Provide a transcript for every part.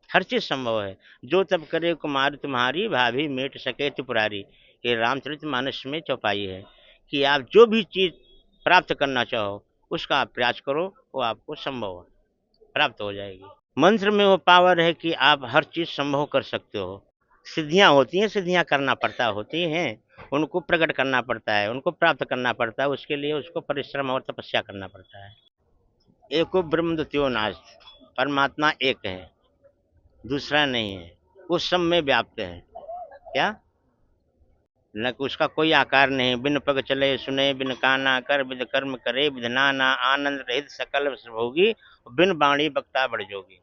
हर चीज संभव है। जो तब करे कुमार तुम्हारी, भाभी मेट सके त्रिपुरारी। ये रामचरितमानस में चौपाई है कि आप जो भी चीज प्राप्त करना चाहो उसका आप प्रयास करो, वो आपको संभव प्राप्त हो जाएगी। मंत्र में वो पावर है कि आप हर चीज संभव कर सकते हो। सिद्धियां होती हैं, सिद्धियां करना पड़ता होती हैं, उनको प्रकट करना पड़ता है, उनको प्राप्त करना पड़ता है, उसके लिए उसको परिश्रम और तपस्या करना पड़ता है। एको ब्रह्म द्वितीयो नास्ति, परमात्मा एक है, दूसरा नहीं है, वो सब में व्याप्त है। क्या? न उसका कोई आकार नहीं। बिन पग चले सुने, बिन काना कर, विद कर्म करे, विद नाना आनंद रहित सकल भोगी, बिन बाणी बक्ता बढ़ जोगी।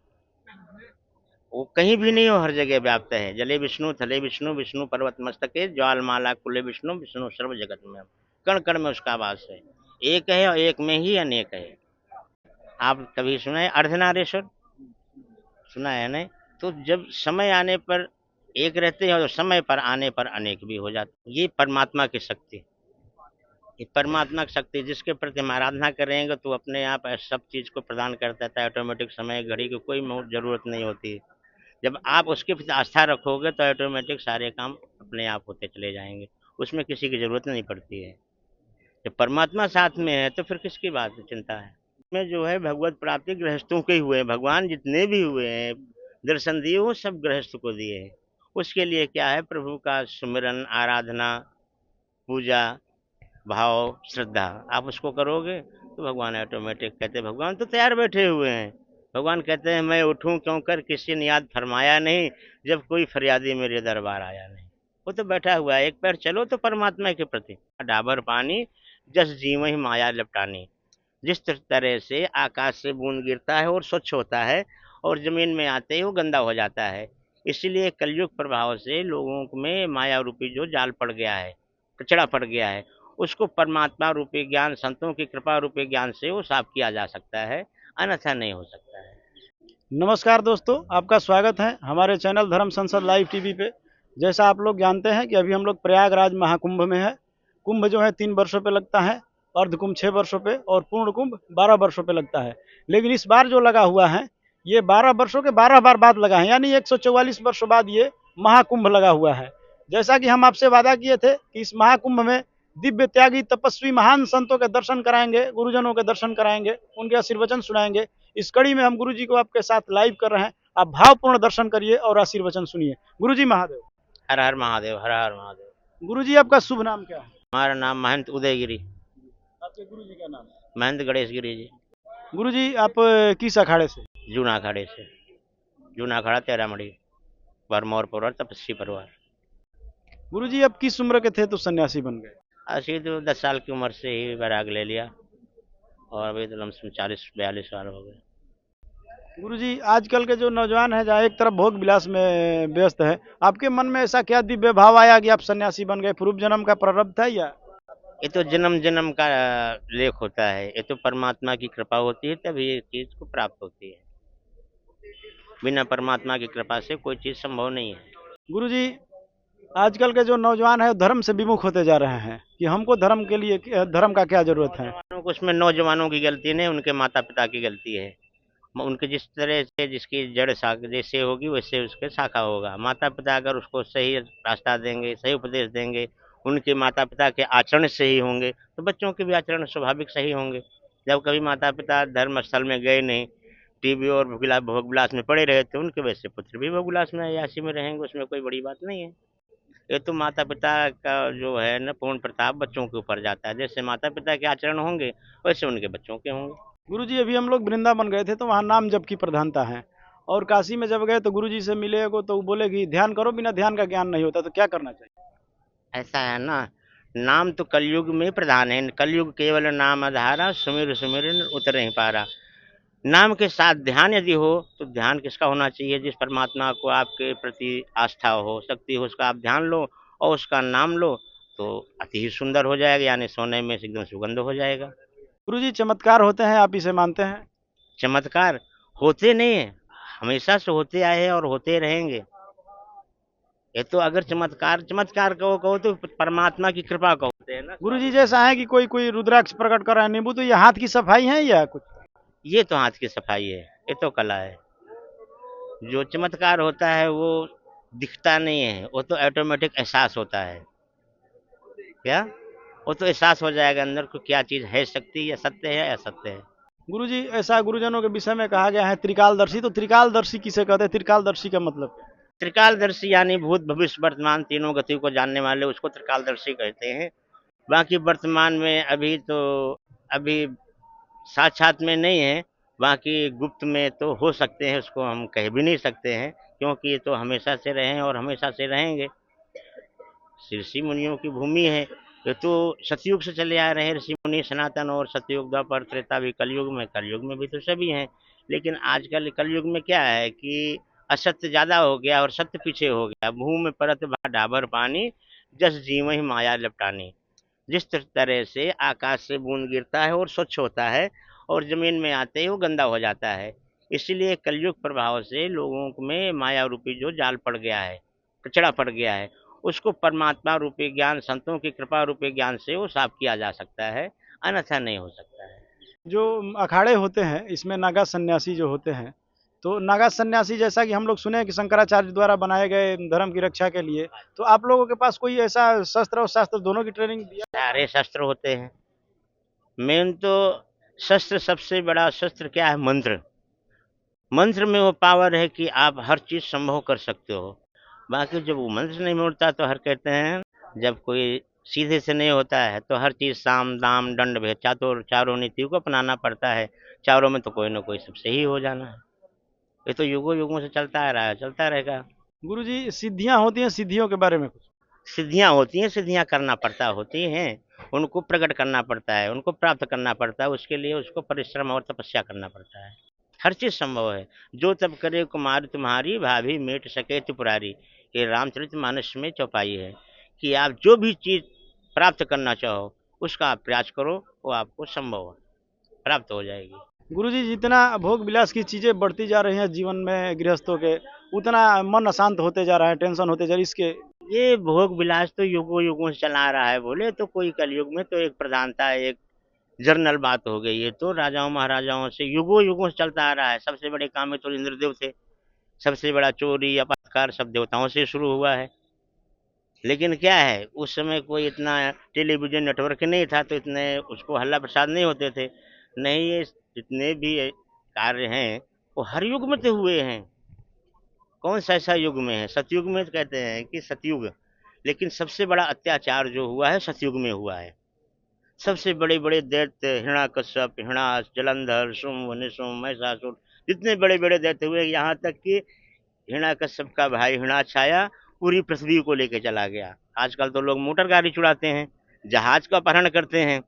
वो कहीं भी नहीं हो, हर जगह व्याप्त है। जले विष्णु थले विष्णु, विष्णु पर्वत मस्तके, ज्वालमाला कुले विष्णु, विष्णु सर्व जगत में। कण कण में उसका वास है। एक है और एक में ही अनेक है। आप कभी सुने अर्धनारेश्वर? सुना है नहीं? तो जब समय आने पर एक रहते हैं और समय पर आने पर अनेक भी हो जाते। ये परमात्मा की शक्ति, ये परमात्मा की शक्ति जिसके प्रति हम आराधना करेंगे तो अपने आप सब चीज को प्रदान कर देता है। ऑटोमेटिक समय घड़ी की कोई जरूरत नहीं होती। जब आप उसके प्रति आस्था रखोगे तो ऑटोमेटिक सारे काम अपने आप होते चले जाएंगे, उसमें किसी की जरूरत नहीं पड़ती है। जब परमात्मा साथ में है तो फिर किसकी बात चिंता है। में जो है भगवत प्राप्ति गृहस्थों के हुए हैं। भगवान जितने भी हुए हैं दर्शन दिए वो सब गृहस्थ को दिए हैं। उसके लिए क्या है? प्रभु का सुमिरन, आराधना, पूजा, भाव, श्रद्धा। आप उसको करोगे तो भगवान ऑटोमेटिक कहते हैं, भगवान तो तैयार बैठे हुए हैं। भगवान कहते हैं, मैं उठूं क्यों कर किसी ने याद फरमाया नहीं, जब कोई फरियादी मेरे दरबार आया नहीं। वो तो बैठा हुआ है। एक पैर चलो तो परमात्मा के प्रति। डाबर पानी जस जीव ही माया लपटानी। जिस तरह से आकाश से बूंद गिरता है और स्वच्छ होता है और जमीन में आते ही वो गंदा हो जाता है, इसीलिए कलयुग प्रभाव से लोगों में माया रूपी जो जाल पड़ गया है, कचड़ा पड़ गया है, उसको परमात्मा रूपी ज्ञान, संतों की कृपा रूपी ज्ञान से वो साफ किया जा सकता है, अन्यथा नहीं हो सकता है। नमस्कार दोस्तों, आपका स्वागत है हमारे चैनल धर्म संसद लाइव टीवी पे। जैसा आप लोग जानते हैं कि अभी हम लोग प्रयागराज महाकुंभ में है। कुंभ जो है 3 वर्षों पे लगता है, अर्ध कुंभ 6 वर्षों पे और पूर्ण कुंभ 12 वर्षों पे लगता है। लेकिन इस बार जो लगा हुआ है ये 12 वर्षों के 12 बार बाद लगा है, यानी 144 वर्षों बाद ये महाकुंभ लगा हुआ है। जैसा कि हम आपसे वादा किए थे कि इस महाकुंभ में दिव्य त्यागी तपस्वी महान संतों के दर्शन कराएंगे, गुरुजनों के दर्शन कराएंगे, उनके आशीर्वचन सुनाएंगे। इस कड़ी में हम गुरुजी को आपके साथ लाइव कर रहे हैं। आप भावपूर्ण दर्शन करिए और आशीर्वचन सुनिए। गुरुजी महादेव। हर हर महादेव, हर हर महादेव। गुरुजी आपका शुभ नाम क्या है? हमारा नाम महंत उदयगिरी, आपके गुरुजी का नाम? महंत गणेश गिरी जी। गुरुजी आप किस अखाड़े से? जूना अखाड़े से। जूना अखाड़ा तेरामढ़ी, भरमौर परिवार, तपस्वी परिवार। गुरुजी आप किस उम्र के थे तो सन्यासी बन गए? ऐसे तो 10 साल की उम्र से ही वैराग ले लिया और अभी तो लमसम 40-42 साल हो गए। गुरुजी आजकल के जो नौजवान है जहाँ एक तरफ भोग विलास में व्यस्त है, आपके मन में ऐसा क्या दिव्य भाव आया कि आप सन्यासी बन गए? पूर्व जन्म का प्रारब्ध था या? ये तो जन्म जन्म का लेख होता है। ये तो परमात्मा की कृपा होती है तभी ये चीज को प्राप्त होती है। बिना परमात्मा की कृपा से कोई चीज संभव नहीं है। गुरुजी आजकल के जो नौजवान है धर्म से विमुख होते जा रहे हैं कि हमको धर्म के लिए धर्म का क्या जरूरत है? उसमें नौजवानों की गलती नहीं, उनके माता पिता की गलती है। उनके जिस तरह से जिसकी जड़ शाखा जैसे होगी वैसे उसके शाखा होगा। माता पिता अगर उसको सही रास्ता देंगे, सही उपदेश देंगे, उनके माता पिता के आचरण सही होंगे तो बच्चों के भी आचरण स्वाभाविक सही होंगे। जब कभी माता पिता धर्म स्थल में गए नहीं, टीवी और भोग विलास में पड़े रहे तो उनके वैसे पुत्र भी भोग विलास में अय्याशी में रहेंगे, उसमें कोई बड़ी बात नहीं है। ये तो माता पिता का जो है ना पूर्ण प्रताप बच्चों के ऊपर जाता है। जैसे माता पिता के आचरण होंगे वैसे उनके बच्चों के होंगे। गुरुजी अभी हम लोग वृंदावन गए थे तो वहाँ नाम जप की प्रधानता है, और काशी में जब गए तो गुरुजी से मिले को तो वो बोले कि ध्यान करो, बिना ध्यान का ज्ञान नहीं होता। तो क्या करना चाहिए? ऐसा है ना, नाम तो कलयुग में प्रधान है। कलयुग केवल नाम आधारा, सुमिर सुमिर उतर नहीं पा रहा। नाम के साथ ध्यान यदि हो तो ध्यान किसका होना चाहिए? जिस परमात्मा को आपके प्रति आस्था हो, शक्ति हो, उसका आप ध्यान लो और उसका नाम लो तो अति ही सुंदर हो जाएगा, यानी सोने में से एकदम सुगंध हो जाएगा। गुरुजी चमत्कार होते हैं, आप इसे मानते हैं? चमत्कार होते नहीं है, हमेशा से होते आए हैं और होते रहेंगे। ये तो अगर चमत्कार चमत्कार कहो तो परमात्मा की कृपा कहते हैं ना। गुरुजी जैसा है कि कोई कोई रुद्राक्ष प्रकट कर रहा है, नींबू, तो ये हाथ की सफाई है या कुछ? ये तो हाथ की सफाई है, ये तो कला है। जो चमत्कार होता है वो दिखता नहीं है, वो तो ऑटोमेटिक एहसास होता है। क्या? वो तो एहसास हो जाएगा अंदर को क्या चीज़ है, शक्ति या सत्य है या असत्य है। गुरुजी, ऐसा गुरुजनों के विषय में कहा गया है त्रिकालदर्शी, तो त्रिकालदर्शी किसे कहते हैं? त्रिकालदर्शी का मतलब क्या? त्रिकालदर्शी यानी भूत भविष्य वर्तमान तीनों गतियों को जानने वाले उसको त्रिकालदर्शी कहते हैं। बाकी वर्तमान में अभी साक्षात में नहीं है, बाकी गुप्त में तो हो सकते हैं, उसको हम कह भी नहीं सकते हैं, क्योंकि ये तो हमेशा से रहे हैं और हमेशा से रहेंगे। ऋषि मुनियों की भूमि है। ये तो सतयुग से चले आ रहे हैं ऋषि मुनि सनातन, और सतयुग द्वापर त्रेता भी, कलयुग में भी तो सभी हैं। लेकिन आजकल कलयुग में क्या है कि असत्य ज्यादा हो गया और सत्य पीछे हो गया। भूमि परत ढाबर पानी, जस जीव ही माया लपटानी। जिस तरह से आकाश से बूंद गिरता है और स्वच्छ होता है, और जमीन में आते ही वो गंदा हो जाता है। इसलिए कलयुग प्रभाव से लोगों में माया रूपी जो जाल पड़ गया है, कचड़ा पड़ गया है, उसको परमात्मा रूपी ज्ञान, संतों की कृपा रूपी ज्ञान से वो साफ किया जा सकता है, अन्यथा नहीं हो सकता है। जो अखाड़े होते हैं इसमें नागा सन्यासी जो होते हैं, तो नागा सन्यासी जैसा कि हम लोग सुने हैं कि शंकराचार्य द्वारा बनाए गए धर्म की रक्षा के लिए, तो आप लोगों के पास कोई ऐसा शस्त्र और शास्त्र दोनों की ट्रेनिंग दिया? सारे शस्त्र होते हैं। मेन तो शस्त्र, सबसे बड़ा शस्त्र क्या है? मंत्र। मंत्र में वो पावर है कि आप हर चीज संभव कर सकते हो। बाकी जब वो मंत्र नहीं मिलता तो हर कहते हैं, जब कोई सीधे से नहीं होता है तो हर चीज साम दाम दंड भेद चारों चारों नीतियों को अपनाना पड़ता है। चारों में तो कोई ना कोई सबसे ही हो जाना है। ये तो युगों युगों से चलता आ रहा है, चलता रहेगा। गुरुजी, सिद्धियां होती हैं, सिद्धियों के बारे में कुछ? सिद्धियां होती हैं, सिद्धियां करना पड़ता होती हैं। उनको प्रकट करना पड़ता है, उनको प्राप्त करना पड़ता है, उसके लिए उसको परिश्रम और तपस्या करना पड़ता है। हर चीज संभव है। जो तब करे कुमार तुम्हारी, भाभी मेट सके त्रिपुरारी। ये रामचरितमानस में चौपाई है कि आप जो भी चीज प्राप्त करना चाहो उसका आप प्रयास करो, वो आपको संभव है, प्राप्त हो जाएगी। गुरुजी, जितना भोग विलास की चीजें बढ़ती जा रही हैं जीवन में गृहस्थों के, उतना मन अशांत होते जा रहा है, टेंशन होते जा रही है इसके। ये भोग विलास तो युगों युगों से चला आ रहा है, बोले तो कोई कलयुग में तो एक प्रधानता, एक जर्नल बात हो गई है। तो राजाओं महाराजाओं से युगों युगों से चलता आ रहा है। सबसे बड़े काम में तो इंद्रदेव थे। सबसे बड़ा चोरी अपहरण सब देवताओं से शुरू हुआ है। लेकिन क्या है, उस समय कोई इतना टेलीविजन नेटवर्क नहीं था, तो इतने उसको हल्ला प्रसाद नहीं होते थे। नहीं, ये जितने भी कार्य हैं वो हर युग में तो हुए हैं। कौन सा ऐसा युग में है? सतयुग में तो कहते हैं कि सतयुग, लेकिन सबसे बड़ा अत्याचार जो हुआ है सतयुग में हुआ है। सबसे बड़े बड़े दैत्य हिरण्याकश्यप, हिरणास, जलंधर, शुंभ, निशुंभ, महिषासुर, जितने बड़े बड़े दैत्य हुए, यहाँ तक कि हिरण्याकश्यप का भाई हिरणाक्षाया पूरी पृथ्वी को लेके चला गया। आजकल तो लोग मोटर गाड़ी चुराते हैं, जहाज का अपहरण करते हैं,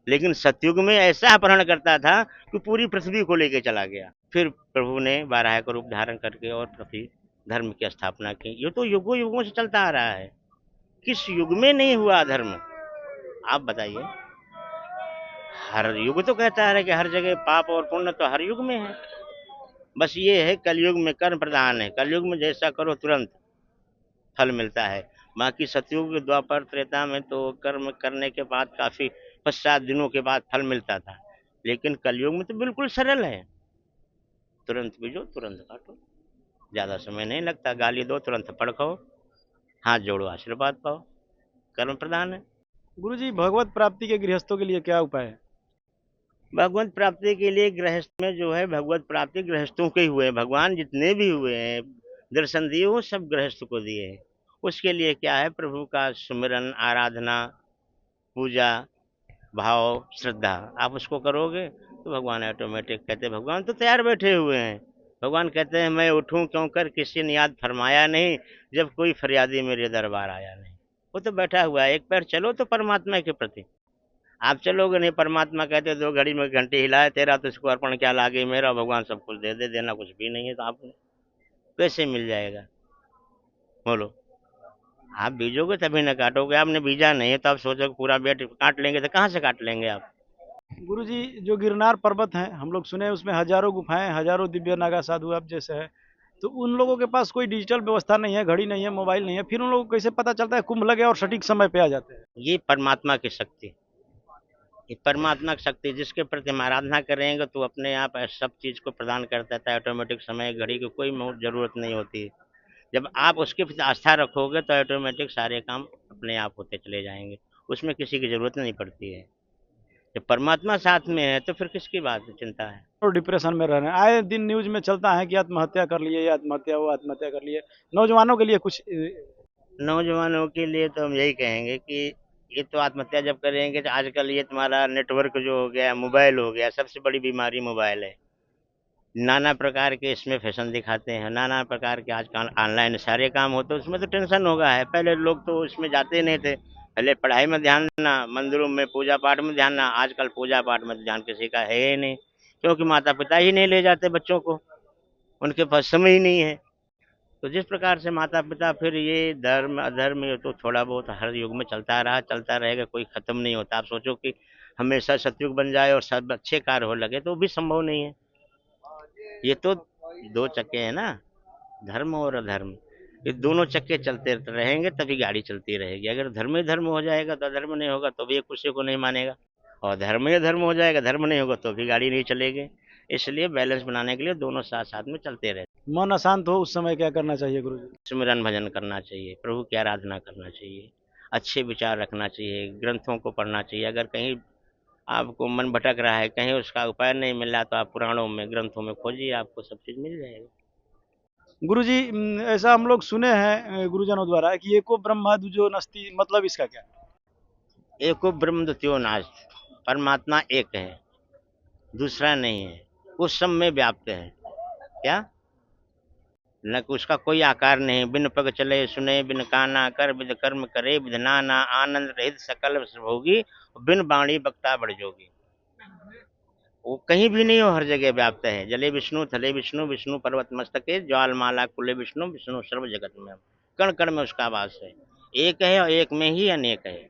लेकिन सतयुग में ऐसा अपहरण करता था कि पूरी पृथ्वी को लेके चला गया। फिर प्रभु ने बारह का रूप धारण करके और पृथ्वी धर्म की स्थापना की। ये तो युगों युगों से चलता आ रहा है। किस युग में नहीं हुआ धर्म? आप बताइए। हर युग तो कहता है कि हर जगह पाप और पुण्य तो हर युग में है। बस ये है कलयुग में कर्म प्रधान है। कलयुग में जैसा करो तुरंत फल मिलता है। बाकी सतयुग द्वापर त्रेता में तो कर्म करने के बाद काफी पश्चात दिनों के बाद फल मिलता था। लेकिन कलयुग में तो बिल्कुल सरल है। तुरंत बीजो तुरंत काटो, ज्यादा समय नहीं लगता। गाली दो तुरंत थप्पड़ खाओ, हाथ जोड़ो आशीर्वाद पाओ। कर्म प्रधान है। गुरुजी, भगवत प्राप्ति के गृहस्थों के लिए क्या उपाय है? भगवत प्राप्ति के लिए गृहस्थ में जो है, भगवत प्राप्ति गृहस्थों के ही हुए हैं। भगवान जितने भी हुए हैं दर्शन दिए वो सब गृहस्थ को दिए हैं। उसके लिए क्या है? प्रभु का सुमिरन, आराधना, पूजा, भाव, श्रद्धा। आप उसको करोगे तो भगवान ऑटोमेटिक कहते हैं, भगवान तो तैयार बैठे हुए हैं। भगवान कहते हैं, मैं उठूं क्यों कर किसी ने याद फरमाया नहीं, जब कोई फरियादी मेरे दरबार आया नहीं। वो तो बैठा हुआ है। एक पैर चलो तो परमात्मा के प्रति। आप चलोगे नहीं, परमात्मा कहते दो घड़ी में घंटी हिलाए, तेरा तो इसको अर्पण क्या लागे, मेरा भगवान सब कुछ दे दे, देना कुछ भी नहीं है, तो आपको कैसे मिल जाएगा? बोलो। आप बीजोगे तभी ना काटोगे। आपने बीजा नहीं है तो आप सोचोगे पूरा बेड काट लेंगे, तो कहाँ से काट लेंगे आप? गुरुजी, जो गिरनार पर्वत है हम लोग सुने हैं, उसमें हजारों गुफाएं, हजारों दिव्य नागा साधु आप जैसे है, तो उन लोगों के पास कोई डिजिटल व्यवस्था नहीं है, घड़ी नहीं है, मोबाइल नहीं है, फिर उन लोगों को कैसे पता चलता है कुंभ लगे और सटीक समय पे आ जाते हैं? ये परमात्मा की शक्ति। ये परमात्मा की शक्ति, जिसके प्रति हम आराधना करेंगे तो अपने आप सब चीज़ को प्रदान कर देता है। ऑटोमेटिक समय घड़ी की कोई ज़रूरत नहीं होती। जब आप उसके प्रति आस्था रखोगे तो ऑटोमेटिक सारे काम अपने आप होते चले जाएँगे। उसमें किसी की ज़रूरत नहीं पड़ती है। जब परमात्मा साथ में है तो फिर किसकी बात चिंता है। और डिप्रेशन में रह रहे हैं, आए दिन न्यूज में चलता है कि आत्महत्या कर लिए, ये आत्महत्या, वो आत्महत्या कर लिए। नौजवानों के लिए कुछ नौजवानों के लिए तो हम यही कहेंगे कि ये तो आत्महत्या जब करेंगे तो आजकल ये तुम्हारा नेटवर्क जो हो गया, मोबाइल हो गया, सबसे बड़ी बीमारी मोबाइल है। नाना प्रकार के इसमें फैशन दिखाते हैं, नाना प्रकार के आजकल ऑनलाइन सारे काम होते हैं, उसमें तो टेंशन होगा है। पहले लोग तो उसमें जाते ही नहीं थे, पहले पढ़ाई में ध्यान देना, मंदिरों में पूजा पाठ में ध्यान ना। आजकल पूजा पाठ में ध्यान किसी का है ही नहीं, क्योंकि माता पिता ही नहीं ले जाते बच्चों को, उनके पास समय ही नहीं है। तो जिस प्रकार से माता पिता, फिर ये धर्म अधर्म ये तो थोड़ा बहुत हर युग में चलता रहा, चलता रहेगा, कोई खत्म नहीं होता। आप सोचो कि हमेशा सतयुग बन जाए और सब अच्छे कार्य हो लगे तो वो भी संभव नहीं है। ये तो दो चक्के हैं ना, धर्म और अधर्म। ये दोनों चक्के चलते रहेंगे तभी गाड़ी चलती रहेगी। अगर धर्म ही धर्म हो जाएगा तो अधर्म नहीं होगा तो भी एक दूसरे को नहीं मानेगा, और धर्म ही धर्म हो जाएगा, धर्म नहीं होगा तो भी गाड़ी नहीं चलेगी। इसलिए बैलेंस बनाने के लिए दोनों साथ साथ में चलते रहते। मन अशांत हो उस समय क्या करना चाहिए गुरुजी? सुमिरन भजन करना चाहिए, प्रभु की आराधना करना चाहिए, अच्छे विचार रखना चाहिए, ग्रंथों को पढ़ना चाहिए। अगर कहीं आपको मन भटक रहा है, कहीं उसका उपाय नहीं मिल रहा, तो आप पुराणों में ग्रंथों में खोजिए, आपको सब चीज़ मिल जाएगी। गुरुजी ऐसा हम लोग सुने हैं गुरुजनों द्वारा कि एको ब्रह्मा द्विजो नास्ति, मतलब इसका क्या? एको ब्रह्म द्वितीयो नास्ति, परमात्मा एक है, दूसरा नहीं है, वो सब में व्याप्त है। क्या? न उसका कोई आकार नहीं, बिन पग चले सुने, बिन काना कर विद कर्म करे, विद नाना आनंद रहित सकल भोगी, बिन वाणी बक्ता बढ़ जोगी। वो कहीं भी नहीं हो, हर जगह व्याप्त है। जले विष्णु थले विष्णु, विष्णु पर्वत मस्तके, ज्वालमाला कुले विष्णु, विष्णु सर्व जगत में। कण कण में उसका वास है। एक है और एक में ही अनेक है।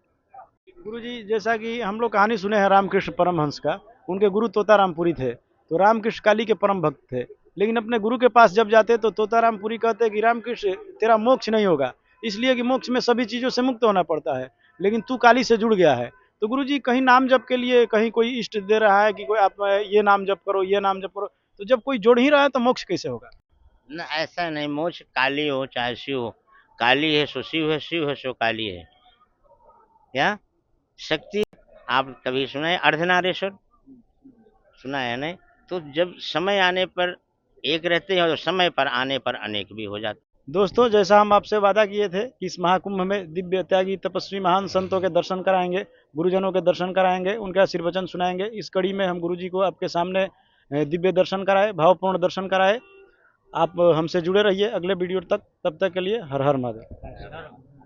गुरुजी जैसा कि हम लोग कहानी सुने हैं रामकृष्ण परमहंस का, उनके गुरु तोतारामपुरी थे, तो रामकृष्ण काली के परम भक्त थे। लेकिन अपने गुरु के पास जब जाते तो तोतारामपुरी कहते कि रामकृष्ण तेरा मोक्ष नहीं होगा, इसलिए कि मोक्ष में सभी चीजों से मुक्त होना पड़ता है, लेकिन तू काली से जुड़ गया है। तो गुरुजी कहीं नाम जप के लिए कहीं कोई इष्ट दे रहा है कि कोई आप ये नाम जप करो, ये नाम जप करो, तो जब कोई जोड़ ही रहा है तो मोक्ष कैसे होगा? न ऐसा नहीं, मोक्ष काली हो चाहे शिव हो, काली है सो शिव है, शिव है सो काली है। क्या? शक्ति। आप कभी सुना है अर्धनारेश्वर? सुना है नहीं? तो जब समय आने पर एक रहते हैं और समय पर आने पर अनेक भी हो जाते। दोस्तों जैसा हम आपसे वादा किए थे कि इस महाकुंभ में दिव्य त्यागी तपस्वी महान संतों के दर्शन कराएंगे, गुरुजनों के दर्शन कराएंगे, उनके आशीर्वचन सुनाएंगे। इस कड़ी में हम गुरुजी को आपके सामने दिव्य दर्शन कराए, भावपूर्ण दर्शन कराए। आप हमसे जुड़े रहिए अगले वीडियो तक, तब तक के लिए हर हर महादेव।